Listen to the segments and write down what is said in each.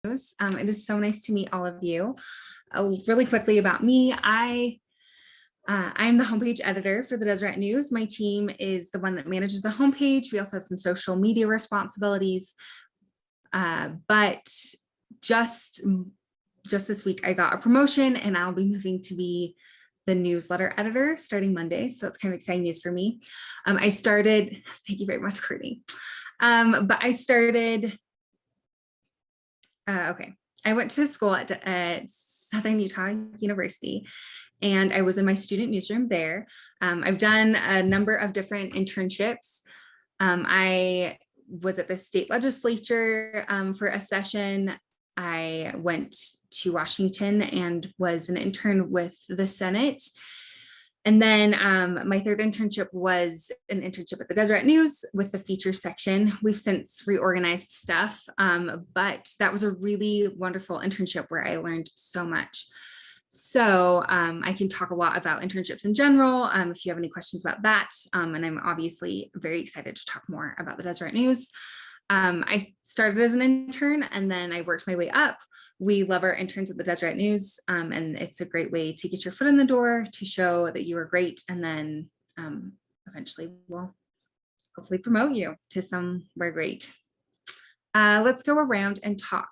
It is so nice to meet all of you. Really quickly about me, I'm the homepage editor for the Deseret News. My team is the one that manages the homepage. We also have some social media responsibilities, but just this week I got a promotion and I'll be moving to be the newsletter editor starting Monday. So that's kind of exciting news for me. I started, thank you very much, Courtney. But I started, I went to school at Southern Utah University, and I was in my student newsroom there. I've done a number of different internships. I was at the state legislature for a session. I went to Washington and was an intern with the Senate. And then my third internship was an internship at the Deseret News with the feature section. We've since reorganized stuff, but that was a really wonderful internship where I learned so much. So I can talk a lot about internships in general if you have any questions about that. And I'm obviously very excited to talk more about the Deseret News. I started as an intern and then I worked my way up. We love our interns at the Deseret News, and it's a great way to get your foot in the door, to show that you are great, and then eventually we'll hopefully promote you to somewhere great. Let's go around and talk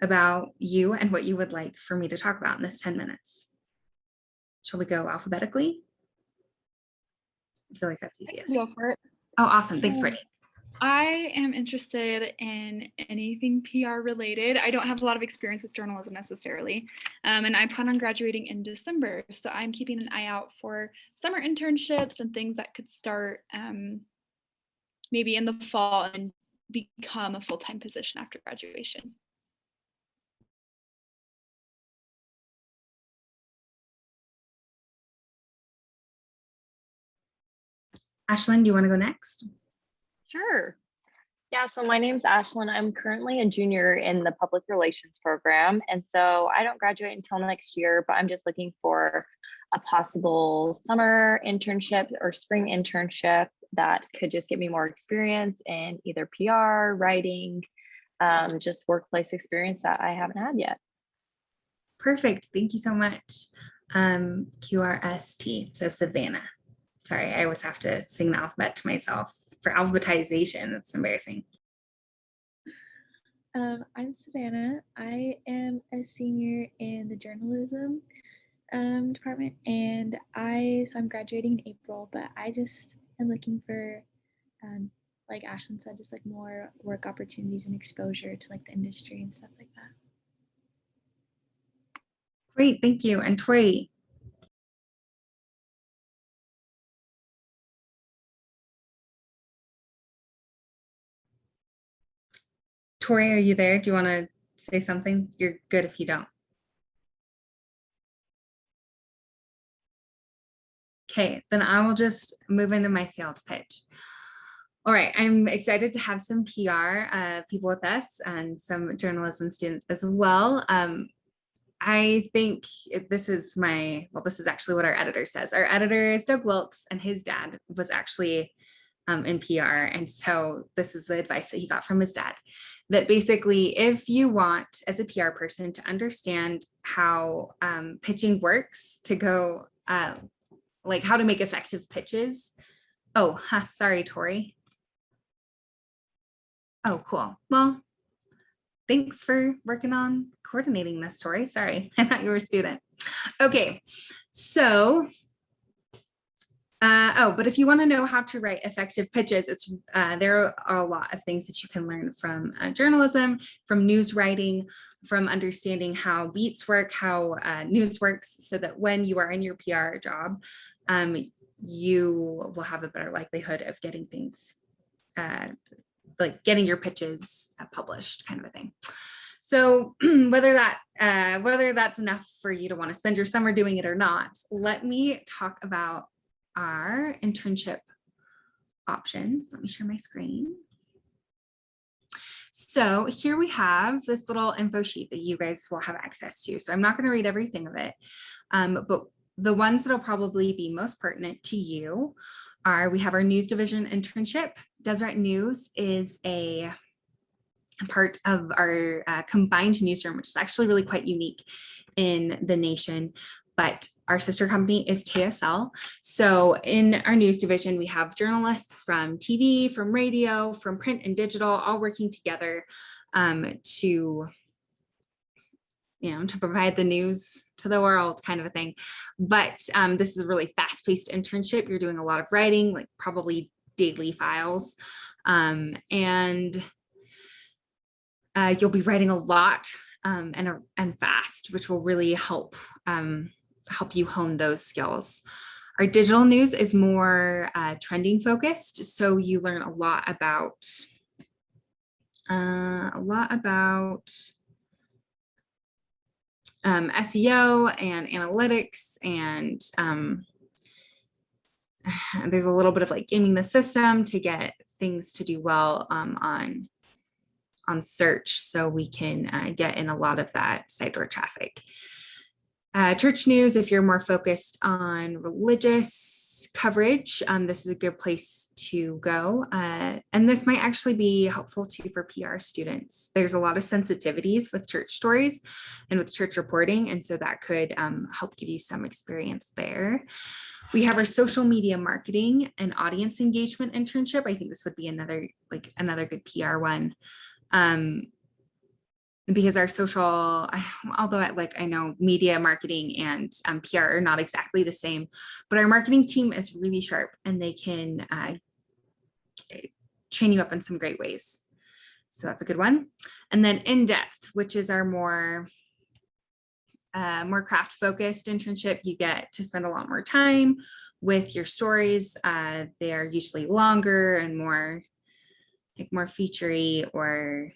about you and what you would like for me to talk about in this 10 minutes. Shall we go alphabetically? I feel like that's easiest. Go for it. Oh, awesome. Thanks, Brittany. I am interested in anything PR related. I don't have a lot of experience with journalism necessarily, and I plan on graduating in December. So I'm keeping an eye out for summer internships and things that could start maybe in the fall and become a full-time position after graduation. Ashlyn, do you want to go next? Sure. Yeah, so my name's Ashlyn. I'm currently a junior in the public relations program. And so I don't graduate until next year, but I'm just looking for a possible summer internship or spring internship that could just give me more experience in either PR, writing, just workplace experience that I haven't had yet. Perfect. Thank you so much. QRST, so Savannah. Sorry, I always have to sing the alphabet to myself for alphabetization. That's embarrassing. I'm Savannah. I am a senior in the journalism department, and I'm graduating in April, but I just am looking for, like Ashlyn said, just like more work opportunities and exposure to like the industry and stuff like that. Great, thank you. And Tori. Tori, are you there? Do you want to say something? You're good if you don't. Okay, then I will just move into my sales pitch. All right, I'm excited to have some PR people with us and some journalism students as well. I think this is actually what our editor says. Our editor is Doug Wilkes, and his dad was actually in PR. And so this is the advice that he got from his dad, that basically, if you want as a PR person to understand how pitching works, to go like how to make effective pitches. Oh, sorry, Tori. Oh, cool. Well, thanks for working on coordinating this, Tori. Sorry, I thought you were a student. Okay, so but if you want to know how to write effective pitches, there are a lot of things that you can learn from journalism, from news writing, from understanding how beats work, how news works, so that when you are in your PR job, you will have a better likelihood of getting things, like getting your pitches published, kind of a thing. So whether that's enough for you to want to spend your summer doing it or not, let me talk about our internship options. Let me share my screen. So here we have this little info sheet that you guys will have access to. So I'm not going to read everything of it, but the ones that will probably be most pertinent to you are, we have our news division internship. Deseret News is a part of our combined newsroom, which is actually really quite unique in the nation. But our sister company is KSL. So in our news division, we have journalists from TV, from radio, from print and digital, all working together to provide the news to the world, kind of a thing. But this is a really fast-paced internship. You're doing a lot of writing, like probably daily files. And you'll be writing a lot and fast, which will really help you hone those skills. Our digital news is more trending focused. So you learn a lot about SEO and analytics, and there's a little bit of like gaming the system to get things to do well on search, so we can get in a lot of that side door traffic. Church news, if you're more focused on religious coverage, this is a good place to go. And this might actually be helpful too for PR students. There's a lot of sensitivities with church stories and with church reporting, and so that could help give you some experience there. We have our social media marketing and audience engagement internship. I think this would be another good PR one. Because our social, although I know media marketing and PR are not exactly the same, but our marketing team is really sharp and they can train you up in some great ways. So that's a good one. And then in-depth, which is our more craft focused internship. You get to spend a lot more time with your stories. They are usually longer and more featurey, or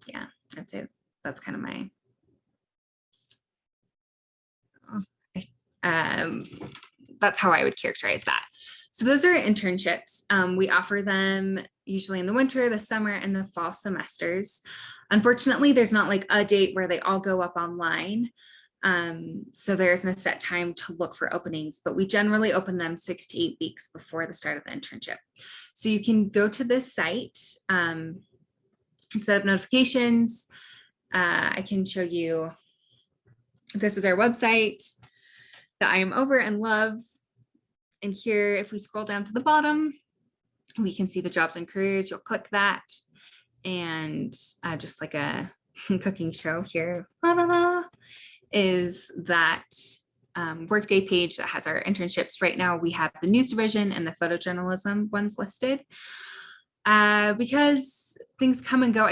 yeah, I'd say that's kind of my that's how I would characterize that. So those are internships. We offer them usually in the winter, the summer, and the fall semesters. Unfortunately, there's not like a date where they all go up online. So there isn't a set time to look for openings, but we generally open them 6 to 8 weeks before the start of the internship. So you can go to this site and set up notifications. I can show you, this is our website that I am over and love. And here, if we scroll down to the bottom, we can see the jobs and careers. You'll click that, and just like a cooking show here, is that Workday page that has our internships. Right now, we have the news division and the photojournalism ones listed. Because things come and go,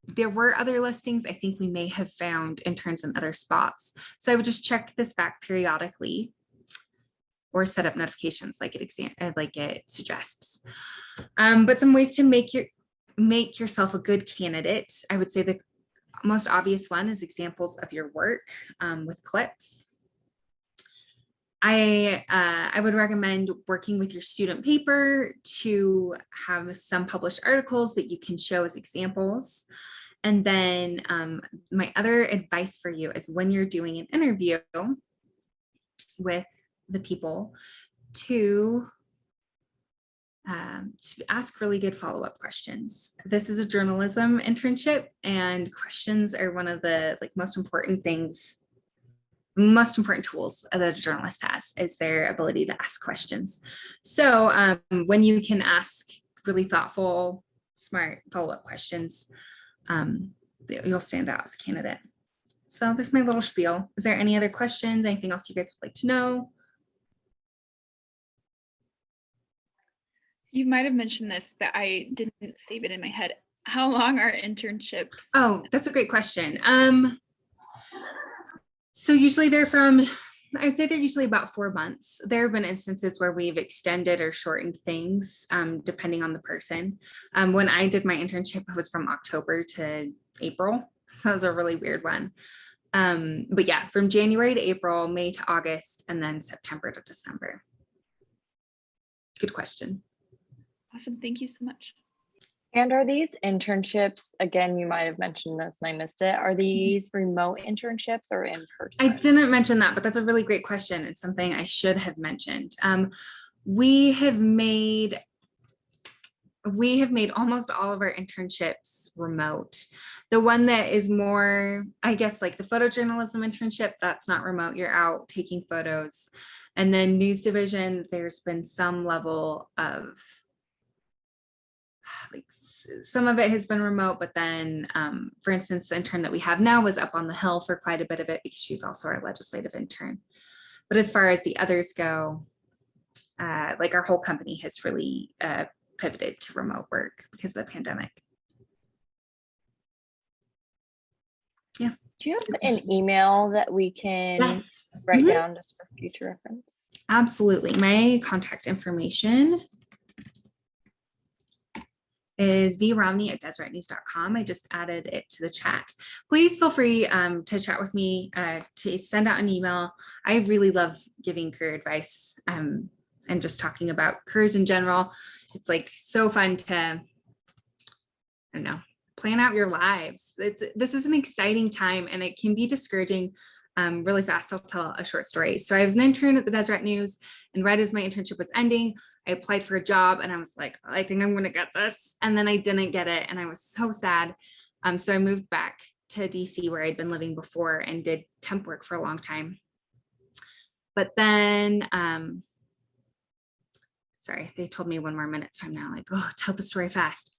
there were other listings. I think we may have found interns in other spots. So I would just check this back periodically or set up notifications like it suggests. But some ways to make yourself a good candidate. I would say the most obvious one is examples of your work with clips. I would recommend working with your student paper to have some published articles that you can show as examples. And then my other advice for you is when you're doing an interview with the people to ask really good follow-up questions. This is a journalism internship, and questions are one of the most important tools that a journalist has, is their ability to ask questions. So when you can ask really thoughtful, smart follow-up questions, you'll stand out as a candidate. So this is my little spiel. Is there any other questions? Anything else you guys would like to know? You might have mentioned this, but I didn't save it in my head. How long are internships? Oh, that's a great question. So usually I would say they're usually about 4 months. There have been instances where we've extended or shortened things depending on the person. When I did my internship, it was from October to April. So that was a really weird one. But yeah, from January to April, May to August, and then September to December. Good question. Awesome. Thank you so much. And are these internships, again, you might have mentioned this and I missed it, are these remote internships or in person? I didn't mention that, but that's a really great question. It's something I should have mentioned. We we have made almost all of our internships remote. The one that is more, I guess, like the photojournalism internship, that's not remote. You're out taking photos. And then news division, there's been some level of, like, some of it has been remote, but then, for instance, the intern that we have now was up on the Hill for quite a bit of it because she's also our legislative intern. But as far as the others go, like our whole company has really pivoted to remote work because of the pandemic. Yeah. Do you have an email that we can Yes. write down just for future reference? Absolutely. My contact information is vromney@deseretnews.com. I just added it to the chat. Please feel free to chat with me, to send out an email. I really love giving career advice and just talking about careers in general. It's like so fun to, I don't know, plan out your lives. This is an exciting time and it can be discouraging really fast. I'll tell a short story. So I was an intern at the Deseret News, and right as my internship was ending, I applied for a job and I was like, I think I'm gonna get this. And then I didn't get it and I was so sad. So I moved back to DC where I'd been living before and did temp work for a long time. But then, sorry, they told me 1 more minute, so I'm now like, oh, tell the story fast.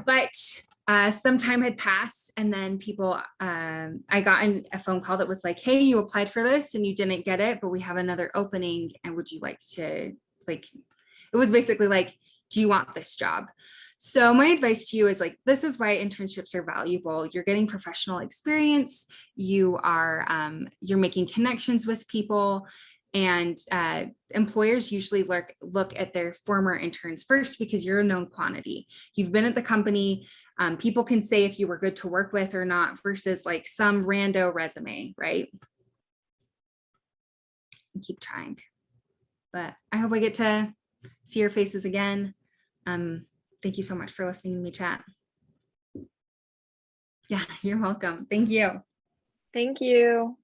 But some time had passed and then people, I got a phone call that was like, hey, you applied for this and you didn't get it, but we have another opening and would you like to, like, it was basically like, do you want this job? So my advice to you is like, this is why internships are valuable. You're getting professional experience. You are, you're making connections with people. And employers usually look at their former interns first because you're a known quantity. You've been at the company. People can say if you were good to work with or not versus like some rando resume, right? And keep trying. But I hope I get to see your faces again. Thank you so much for listening to me chat. Yeah, you're welcome. Thank you. Thank you.